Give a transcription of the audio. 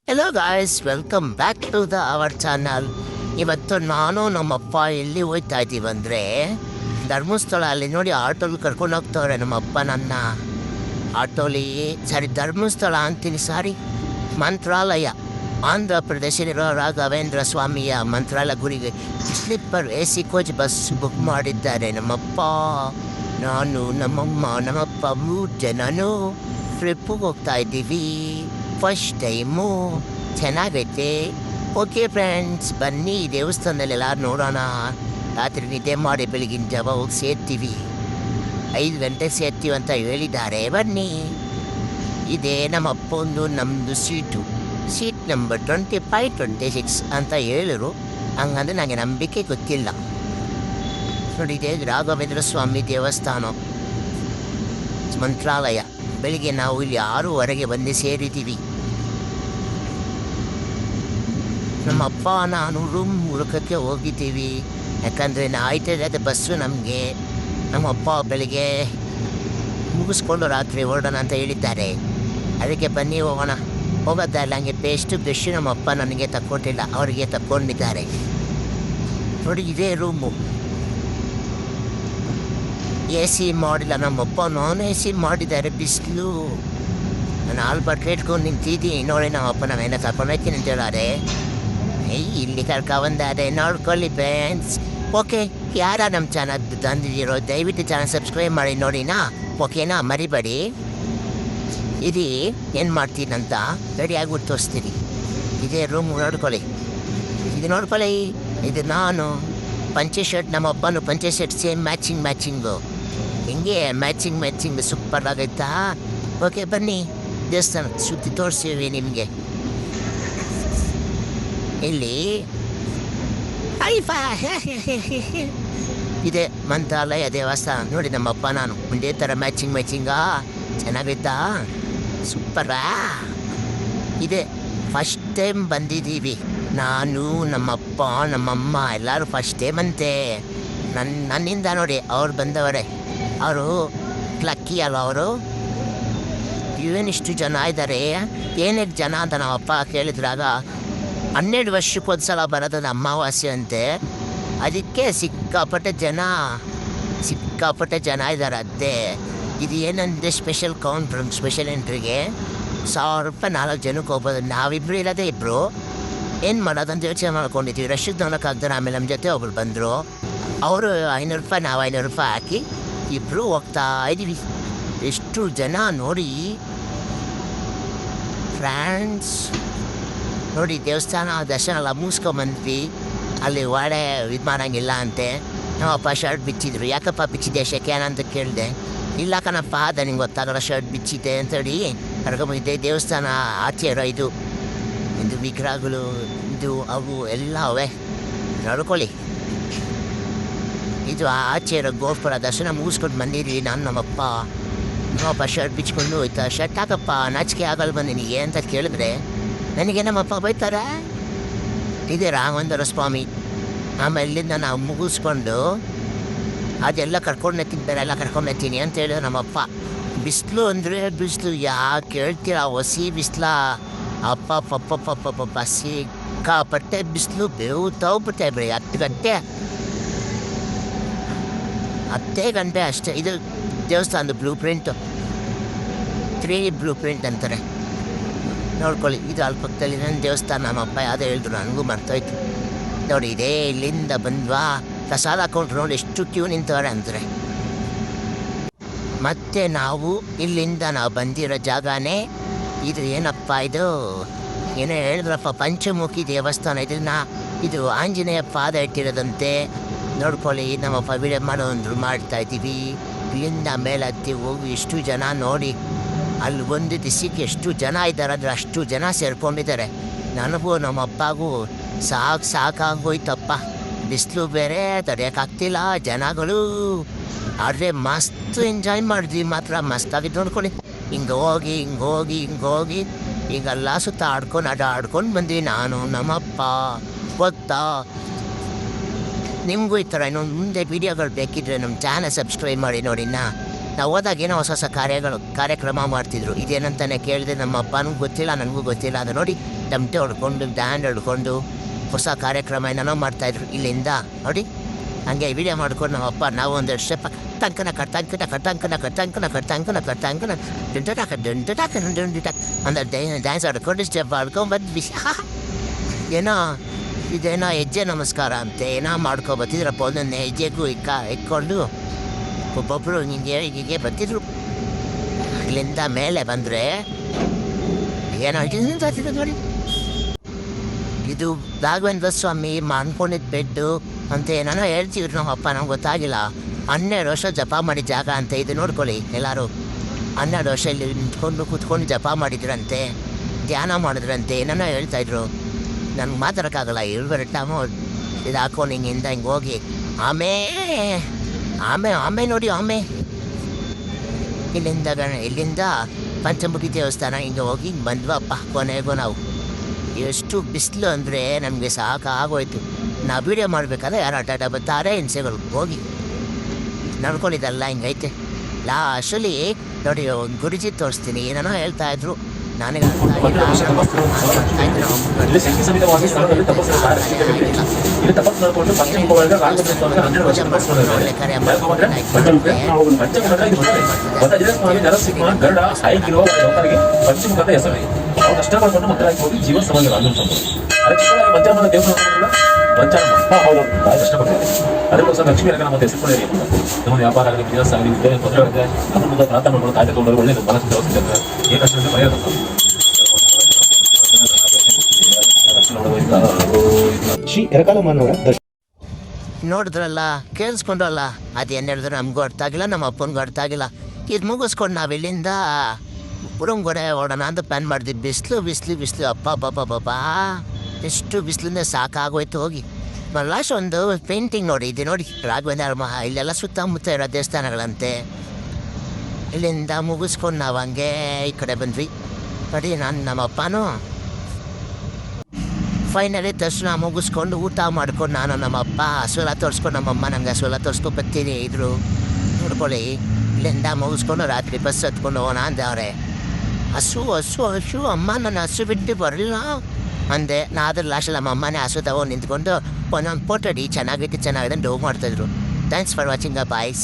Hello guys, welcome back to our channel. ಇವತ್ತು ನಾನು ನಮ್ಮಪ್ಪ ಎಲ್ಲಿ ಹೋಗ್ತಾ ಇದ್ದೀವಿ ಅಂದರೆ ಧರ್ಮಸ್ಥಳ. ಅಲ್ಲಿ ನೋಡಿ ಆಟೋಲಿ ಕರ್ಕೊಂಡು ಹೋಗ್ತವ್ರೆ ನಮ್ಮಪ್ಪ ನನ್ನ. ಆಟೋಲಿ ಧರ್ಮಸ್ಥಳ ಅಂತೀನಿ, ಮಂತ್ರಾಲಯ, ಆಂಧ್ರ ಪ್ರದೇಶದಲ್ಲಿರೋ ರಾಘವೇಂದ್ರ ಸ್ವಾಮಿಯ ಮಂತ್ರಾಲಯ ಗುರಿಗೆ sleeper AC coach bus book ಮಾಡಿದ್ದಾರೆ ನಮ್ಮಪ್ಪ. ನಾನು ನಮ್ಮಪ್ಪ 3 ಜನನು ಟ್ರಿಪ್ಪಿಗೆ ಹೋಗ್ತಾ ಇದ್ದೀವಿ. ಫಸ್ಟ್ ಟೈಮು, ಚೆನ್ನಾಗೈತೆ. ಓಕೆ ಫ್ರೆಂಡ್ಸ್, ಬನ್ನಿ ದೇವಸ್ಥಾನದಲ್ಲೆಲ್ಲ ನೋಡೋಣ. ರಾತ್ರಿ ನಿದ್ದೆ ಮಾಡಿ ಬೆಳಗಿನ ಜಾವ ಹೋಗಿ ಸೇರ್ತೀವಿ. 5 ಗಂಟೆ ಸೇರ್ತೀವಿ ಅಂತ ಹೇಳಿದ್ದಾರೆ. ಬನ್ನಿ. ಇದೇ ನಮ್ಮಪ್ಪಂದು ನಮ್ಮದು ಸೀಟ್ ನಂಬರ್ 25, 26 ಅಂತ ಹೇಳಿದ್ರು. ಹಂಗಂದ್ರೆ ನನಗೆ ನಂಬಿಕೆ ಗೊತ್ತಿಲ್ಲ. ನೋಡಿ, ಇದೆ ರಾಘವೇಂದ್ರ ಸ್ವಾಮಿ ದೇವಸ್ಥಾನ, ಮಂತ್ರಾಲಯ. ಬೆಳಿಗ್ಗೆ ನಾವು ಇಲ್ಲಿ 6:15 ಬಂದು ಸೇರಿದ್ದೀವಿ. ನಮ್ಮಪ್ಪ ನಾನು ರೂಮ್ ಹುಡುಕಕ್ಕೆ ಹೋಗಿದ್ದೀವಿ. ಯಾಕಂದರೆ ಆಯ್ತದೆ ಬಸ್ಸು ನಮಗೆ. ನಮ್ಮಪ್ಪ ಬೆಳಿಗ್ಗೆ ಮುಗಿಸ್ಕೊಂಡು ರಾತ್ರಿ ಹೊರಡೋಣ ಅಂತ ಹೇಳಿದ್ದಾರೆ. ಅದಕ್ಕೆ ಬನ್ನಿ ಹೋಗೋಣ. ಹೋಗೋದಲ್ಲ, ಹಂಗೆ ಪೇಸ್ಟು ಬ್ರಷ್ ನಮ್ಮಪ್ಪ ನನಗೆ ತಕ್ಕೊಟ್ಟಿಲ್ಲ, ಅವರಿಗೆ ತಕ್ಕೊಂಡಿದ್ದಾರೆ. ನೋಡಿ, ಇದೇ ರೂಮು. AC ಮಾಡಿಲ್ಲ ನಮ್ಮಪ್ಪ, ನಾನ್ AC ಮಾಡಿದ್ದಾರೆ. ಬಿಸಿಲು. ನಾನು ಆಲ್ಬರ್ಟ್ ಇಟ್ಕೊಂಡು ನಿಂತಿದ್ದೀನಿ. ನೋಡಿ, ನಮ್ಮಪ್ಪ ನಾವೇನೋ ಕರ್ಕೊಂಡೋಗ್ತೀನಿ ಅಂತ ಹೇಳಾರೆ. ಇಲ್ಲಿ ಕರ್ಕೊಂಬಂದಾರೆ, ನೋಡ್ಕೊಳ್ಳಿ ಫ್ರೆಂಡ್ಸ್. ಓಕೆ, ಯಾರ ನಮ್ಮ ಚಾನಲ್ ತಂದಿದ್ದೀರೋ ದಯವಿಟ್ಟು ಚಾನಲ್ ಸಬ್ಸ್ಕ್ರೈಬ್ ಮಾಡಿ ನೋಡಿನಾ. ಓಕೆನಾ, ಮರಿಬೇಡಿ. ಇದು ಏನು ಮಾಡ್ತೀನಂತ ರೆಡಿಯಾಗಿ ತೋರಿಸ್ತೀನಿ. ಇದೇ ರೂಮ್ ನೋಡ್ಕೊಳ್ಳಿ. ಇದು ನಾನು ಪಂಚೆ ಶರ್ಟ್, ನಮ್ಮಪ್ಪನೂ ಪಂಚೆ ಶರ್ಟ್ ಸೇಮ್ ಮ್ಯಾಚಿಂಗು. ಹಿಂಗೆ ಮ್ಯಾಚಿಂಗ್ ಸೂಪರ್ ಆಗೈತಾ. ಓಕೆ, ಬನ್ನಿ ದೇವಸ್ಥಾನ ಸುತ್ತಿ ತೋರಿಸ್ತೀವಿ ನಿಮಗೆ. ಇಲ್ಲಿ ಇದೆ ಮಂತ್ರಾಲಯ ದೇವಸ್ಥಾನ. ನೋಡಿ, ನಮ್ಮಪ್ಪ ನಾನು ಒಂದೇ ಥರ ಮ್ಯಾಚಿಂಗಾ. ಚೆನ್ನಾಗೈತಾ, ಸೂಪರಾ ಇದೆ. ಫಸ್ಟ್ ಟೈಮ್ ಬಂದಿದ್ದೀವಿ ನಾನು, ನಮ್ಮಪ್ಪ, ನಮ್ಮಮ್ಮ ಎಲ್ಲರೂ ಫಸ್ಟ್ ಟೈಮ್ ಅಂತೆ. ನನ್ನಿಂದ ನೋಡಿ ಅವ್ರು ಬಂದವರೇ. ಅವರು ಲಕ್ಕಿ ಅಲ್ಲ. ಅವರು ಏನಿಷ್ಟು ಜನ ಇದ್ದಾರೆ, ಏನೇನು ಜನ ಅಂತ ನಮ್ಮಪ್ಪ ಕೇಳಿದ್ರಾಗ 12 ವರ್ಷಕ್ಕೊಂದು ಸಲ ಬರೋದು ಅಮಾವಾಸ್ಯೆ ಅಂತೆ. ಅದಕ್ಕೆ ಸಿಕ್ಕಾಪಟ್ಟೆ ಜನ ಇದ್ದಾರೆ ಅದೇ. ಇದು ಏನಂದರೆ ಸ್ಪೆಷಲ್ ಎಂಟ್ರಿಗೆ 1000 ರೂಪಾಯಿ 4 ಜನಕ್ಕೆ ಹೋಗ್ಬೋದು. ನಾವಿಬ್ಬರು ಇರೋದೇ ಇಬ್ಬರು. ಏನು ಮಾಡೋದಂತ ಯೋಚನೆ ಮಾಡ್ಕೊಂಡಿದ್ದೀವಿ. ರಶಕ್ಕೆ ನೋಡೋಕ್ಕಾಗ್ದಾರೆ. ಆಮೇಲೆ ನಮ್ಮ ಜೊತೆ ಒಬ್ರು ಬಂದರು. ಅವರು 500 ರೂಪಾಯಿ, ನಾವು 500 ರೂಪಾಯಿ ಹಾಕಿ ಇಬ್ಬರು ಹೋಗ್ತಾ ಇದ್ದೀವಿ. ಎಷ್ಟು ಜನ ನೋಡಿ ಫ್ರೆಂಡ್ಸ್. ನೋಡಿ, ದೇವಸ್ಥಾನ ದರ್ಶನ ಎಲ್ಲ ಮುಗಿಸ್ಕೊಂಬಂದ್ವಿ. ಅಲ್ಲಿ ಒಡೆ ಇದು ಮಾಡೋಂಗಿಲ್ಲ ಅಂತೆ. ನಮ್ಮಪ್ಪ ಶರ್ಟ್ ಬಿಚ್ಚಿದ್ರು. ಯಾಕಪ್ಪ ಬಿಚ್ಚಿದೆ, ಶೆಕೆನ ಅಂತ ಕೇಳಿದೆ. ಇಲ್ಲ ಕಣಪ್ಪ, ಅದು ನಿಂಗೆ ಗೊತ್ತಾಗಲ್ಲ, ಶರ್ಟ್ ಬಿಚ್ಚಿದೆ ಅಂತೇಳಿ ಕರ್ಕೊಂಬಂದಿದ್ದೆ. ದೇವಸ್ಥಾನ ಆಚೆ ಇರೋ ಇದು ವಿಗ್ರಹಗಳು, ಅವು ಎಲ್ಲ ಅವೇ ನೋಡ್ಕೊಳ್ಳಿ. ಇದು ಆಚೆ ಇರೋ ಗೋಪುರ ದರ್ಶನ ಮುಗಿಸ್ಕೊಂಡು ಬಂದಿದ್ವಿ. ನಮ್ಮಪ್ಪ ಶರ್ಟ್ ಬಿಚ್ಕೊಂಡು ಹೋಯ್ತಾ. ಶರ್ಟ್ ಹಾಕಪ್ಪ, ನಾಚಿಕೆ ಆಗಲ್ಲ ಬಂದಿನಿಗೆ ಅಂತ ಕೇಳಿದ್ರೆ ನನಗೆ ನಮ್ಮಪ್ಪ ಬೈತಾರೆ. ಇದೆ ರಾಘವೇಂದ್ರ ಸ್ವಾಮಿ. ಆಮೇಲೆ ಇಲ್ಲಿಂದ ನಾವು ಮುಗಿಸ್ಕೊಂಡು ಅದೆಲ್ಲ ಕರ್ಕೊಂಡೋಗ್ತೀನಿ ಅಂತ ಹೇಳಿದ್ರು ನಮ್ಮಪ್ಪ. ಬಿಸಿಲು ಅಂದರೆ ಬಿಸಿಲು, ಯಾಕೆ ಕೇಳ್ತೀರ, ಹೊಸಿ ಬಿಸಿಲ. ಅಪ್ಪ ಸಿಕ್ಕಾಪಟ್ಟೆ ಬಿಸಿಲು. ಬೇವು ತಗೋಬಿಟ್ಟೆ ಬಿಡಿ. 10 ಗಂಟೆ ಅಷ್ಟೇ. ಇದು ದೇವಸ್ಥಾನದ blue print, 3D blue print ಅಂತಾರೆ. ನೋಡ್ಕೊಳ್ಳಿ. ಇದು ಅಲ್ಪಕ್ಕದಲ್ಲಿ ನನ್ನ ದೇವಸ್ಥಾನ. ನಮ್ಮಪ್ಪ ಯಾವುದೋ ಹೇಳಿದ್ರು, ನನಗೂ ಮರ್ತೋಯ್ತು. ನೋಡಿ, ಇದೇ ಇಲ್ಲಿಂದ ಬಂದ್ವಾ, ಪ್ರಸಾದ ಹಾಕೊಂಡ್ರು. ನೋಡಿ ಎಷ್ಟು ಕ್ಯೂ ನಿಂತವ್ರೆ ಅಂತಾರೆ. ಮತ್ತು ಇಲ್ಲಿಂದ ನಾವು ಬಂದಿರೋ ಜಾಗನೇ ಇದು. ಏನಪ್ಪ ಇದು, ಏನೋ ಹೇಳಿದ್ರಪ್ಪ, ಪಂಚಮುಖಿ ದೇವಸ್ಥಾನ. ಇದು ಆಂಜನೇಯ ಪಾದ ಇಟ್ಟಿರೋದಂತೆ. ನೋಡ್ಕೊಳ್ಳಿ, ನಮ್ಮಪ್ಪ ವಿಡಿಯೋ ಮಾಡ್ತಾಯಿದ್ದೀವಿ. ಇಲ್ಲಿಂದ ಮೇಲೆ ಹತ್ತಿ ಹೋಗಿ ಎಷ್ಟು ಜನ ನೋಡಿ. ಅಲ್ಲಿ ಒಂದು ದಿವಸಕ್ಕೆ ಎಷ್ಟು ಜನ ಇದ್ದಾರೆ ಅಂದರೆ ಅಷ್ಟು ಜನ ಸೇರ್ಕೊಂಡಿದ್ದಾರೆ. ನನಗೂ ನಮ್ಮಪ್ಪಗೂ ಸಾಕಾಗೋಯ್ತಪ್ಪ. ಬಿಸಿಲು ಬೇರೆ ತಡೆಯೋಕ್ಕಾಗ್ತಿಲ್ಲ ಜನಗಳು. ಆದರೆ ಮಸ್ತ್ ಎಂಜಾಯ್ ಮಾಡಿದ್ವಿ ಮಾತ್ರ. ಮಸ್ತಾಗಿದ್ದು ನೋಡ್ಕೊಳ್ಳಿ. ಹಿಂಗೆ ಹೋಗಿ ಈಗೆಲ್ಲ ಸುತ್ತ ಆಡ್ಕೊಂಡು ಬಂದ್ವಿ ನಾನು, ನಮ್ಮಪ್ಪ. ಗೊತ್ತಾ, ನಿಮಗೂ ಈ ಥರ ಇನ್ನೊಂದು ಮುಂದೆ ವೀಡಿಯೋಗಳು ಬೇಕಿದ್ರೆ ನಮ್ಮ ಚಾನಲ್ ಸಬ್ಸ್ಕ್ರೈಬ್ ಮಾಡಿ ನೋಡಿನ. ನಾವು ಹೋದಾಗ ಏನೋ ಹೊಸ ಹೊಸ ಕಾರ್ಯಕ್ರಮ ಮಾಡ್ತಿದ್ರು. ಇದೇನಂತಾನೆ ಕೇಳಿದೆ, ನಮ್ಮ ಅಪ್ಪನೂ ಗೊತ್ತಿಲ್ಲ, ನನಗೂ ಗೊತ್ತಿಲ್ಲ. ಅದು ನೋಡಿ ತಮಟೆ ಹೊಡ್ಕೊಂಡು ಡ್ಯಾಂಡ್ ಹೊಡ್ಕೊಂಡು ಹೊಸ ಕಾರ್ಯಕ್ರಮ ಏನೇನೋ ಮಾಡ್ತಾಯಿದ್ರು. ಇಲ್ಲಿಂದ ನೋಡಿ ಹಂಗೆ ವಿಡಿಯೋ ಮಾಡ್ಕೊಂಡು ನಮ್ಮಪ್ಪ ನಾವು ಒಂದೆರಡು ಸ್ಟೆಪ್ ಟಂಕನ ಕಟ್ಟಂಕನ ಕಟ್ಟಂಕನ ಕಟ್ಟಂಕನ ಕಟ್ಟಂಕನ ಕಟ್ಟಂಕನ ಡುಂಟಾಕ ಅಂದ್ರೆ ಡ್ಯಾನ್ಸ್ ಆಡ್ಕೊಂಡು ಸ್ಟೆಪ್ ಆಡ್ಕೊಂಡು ಬಂದ್ವಿ. ಏನೋ ಇದೇನೋ ಹೆಜ್ಜೆ ನಮಸ್ಕಾರ ಅಂತೆ ಏನೋ ಮಾಡ್ಕೊಬತ್ತಿದ್ರಪ್ಪ. ಒಂದೊಂದು ಹೆಜ್ಜೆಗೂ ಇಕ್ಕೊಂಡು ಒಬ್ಬೊಬ್ಬರು ಹೀಗೆ ಬರ್ತಿದ್ರು. ಇಲ್ಲಿಂದ ಮೇಲೆ ಬಂದರೆ ಏನೋ ಇಲ್ಲಿಂದ ನೋಡಿ, ಇದು ರಾಘವೇಂದ್ರ ಸ್ವಾಮಿ ಅನ್ಕೊಂಡಿದ್ದ ಬೆಡ್ಡು ಅಂತ ಏನಾನೋ ಹೇಳ್ತೀವ್ರಿ ನಮ್ಮಪ್ಪ, ನಮ್ಗೆ ಗೊತ್ತಾಗಿಲ್ಲ. 12 ವರ್ಷ ಜಪ ಮಾಡಿದ ಜಾಗ ಅಂತ. ಇದು ನೋಡ್ಕೊಳ್ಳಿ ಎಲ್ಲರೂ, 12 ವರ್ಷ ಇಲ್ಲಿ ನಿಂತ್ಕೊಂಡು ಕೂತ್ಕೊಂಡು ಜಪ ಮಾಡಿದ್ರಂತೆ, ಧ್ಯಾನ ಮಾಡಿದ್ರಂತೆ, ಏನೇನೋ ಹೇಳ್ತಾಯಿದ್ರು. ನನಗೆ ಮಾತಾಡೋಕ್ಕಾಗಲ್ಲ. ಟೈಮು ಇದು ಹಾಕೊಂಡು ಹಿಂಗಿಂದ ಹಿಂಗೆ ಹೋಗಿ ಆಮೆ ನೋಡಿ ಇಲ್ಲಿಂದ ಪಂಚಮುಖಿ ದೇವಸ್ಥಾನ ಹಿಂಗೆ ಹೋಗಿ ಬಂದ್ವಪ್ಪ. ಕೊನೆಗೂ ನಾವು ಎಷ್ಟು ಬಿಸಿಲು ಅಂದರೆ ನಮಗೆ ಸಾಕಾಗೋಯ್ತು. ನಾವು ವೀಡಿಯೋ ಮಾಡಬೇಕಾದ್ರೆ ಯಾರು ಆಟ ಬರ್ತಾರೆ ಹಿಂಸೆಗಳು ಹೋಗಿ ನಡ್ಕೊಂಡಿದ್ದಲ್ಲ ಹಿಂಗೈತೆ. ಲಾಸ್ಟಲ್ಲಿ ನೋಡಿ ಒಂದು ಗುರುಜಿ ತೋರಿಸ್ತೀನಿ ಏನೇನೋ ಹೇಳ್ತಾಯಿದ್ರು. ನನಗೆ ಪಂಚಮುಖದ ಹೆಸರು ಅವ್ರು ಅಷ್ಟ ಮಾಡ್ಕೊಂಡು ಮಂತ್ರಾಗಿ ಹೋಗಿ ಜೀವ ಸಮಾಜ ಮಂಚಾರಮ್ಮ ದೇವಸ್ಥಾನ ಅದಕ್ಕೋಸ್ಕರ ಲಕ್ಷ್ಮೀ ರಂಗ ನಮ್ಮ ಹೆಸರು ಕೊಡಿ. ನಮ್ಮ ವ್ಯಾಪಾರ ಆಗಲಿ, ಬಿಸಿನೆಸ್ ಆಗಲಿ, ಬೇರೆ ತೊಂದರೆ ಆಗಿದೆ, ನಮ್ಮ ಮುಂದೆ ಪ್ರಾರ್ಥನೆ ಮಾಡ್ಕೊಂಡು ಕಾಯ್ದೆ ತಗೊಂಡು ಒಳ್ಳೆಯದು ಮನಸ್ಸು ದೇವಸ್ಥಾನ ಏನು ಕಷ್ಟ ಪರಿಹಾರ. ಶ್ರೀ ಎರಕಾಲಮ್ಮನವರ ನೋಡಿದ್ರಲ್ಲ, ಕೇಳಿಸ್ಕೊಂಡ್ರಲ್ಲ. ಅದು ಏನು ಹೇಳಿದ್ರು ನಮಗೂ ಅರ್ಥ ಆಗಿಲ್ಲ, ನಮ್ಮ ಅಪ್ಪನಿಗೂ ಅರ್ಥ ಆಗಿಲ್ಲ. ಇದು ಮುಗಿಸ್ಕೊಂಡು ನಾವು ಇಲ್ಲಿಂದ ಪುರಂಗೊಡೆ ಓಡೋಣ ಅಂತ ಪ್ಲ್ಯಾನ್ ಮಾಡಿದ್ವಿ. ಬಿಸಿಲು ಅಪ್ಪ ಎಷ್ಟು ಬಿಸಿಲಿಂದ ಸಾಕಾಗೋಯ್ತು. ಹೋಗಿ ಲಾಸ್ಟ್ ಒಂದು ಪೇಂಟಿಂಗ್ ನೋಡಿ, ಇದು ನೋಡಿ ರಾಘವೇಂದ್ರ ಇಲ್ಲೆಲ್ಲ ಸುತ್ತಮುತ್ತ ಇರೋ ದೇವಸ್ಥಾನಗಳಂತೆ. ಇಲ್ಲಿಂದ ಮುಗಿಸ್ಕೊಂಡು ನಾವು ಹಂಗೆ ಈ ಕಡೆ ಬಂದ್ವಿ. ನೋಡಿ ನಮ್ಮಪ್ಪನೂ ಫೈನಲಿ ದರ್ಶನ ಮುಗಿಸ್ಕೊಂಡು ಊಟ ಮಾಡ್ಕೊಂಡು ನಾನು ನಮ್ಮಪ್ಪ ಹಸುವೆಲ್ಲ ತೋರಿಸ್ಕೊಂಡು ನಮ್ಮಮ್ಮ ನಂಗೆ ಹಸುವೆಲ್ಲ ತೋರಿಸ್ಕೊಂಡು ಬರ್ತೀನಿ ಇದ್ರು. ನೋಡ್ಕೊಳ್ಳಿ, ಇಲ್ಲಿಂದ ಮುಗಿಸ್ಕೊಂಡು ರಾತ್ರಿ ಬಸ್ ಹತ್ಕೊಂಡು ಹೋಗೋಣ ಅಂದವ್ರೆ. ಹಸು ಅಮ್ಮ ನನ್ನ ಹಸು ಬಿಟ್ಟು ಬರಲಿಲ್ಲ ಅಂದೆ. ನಾ ಅದ್ರ ಲಾಸ್ಟಲ್ಲಿ ನಮ್ಮ ಅಮ್ಮನೇ ಹಸು ತಗೊಂಡು ನಿಂತ್ಕೊಂಡು ಒಂದೊಂದು ಫೋಟೋ ಚೆನ್ನಾಗಿದೆ ಡೋ ಮಾಡ್ತಾಯಿದ್ರು. Thanks for watching boys.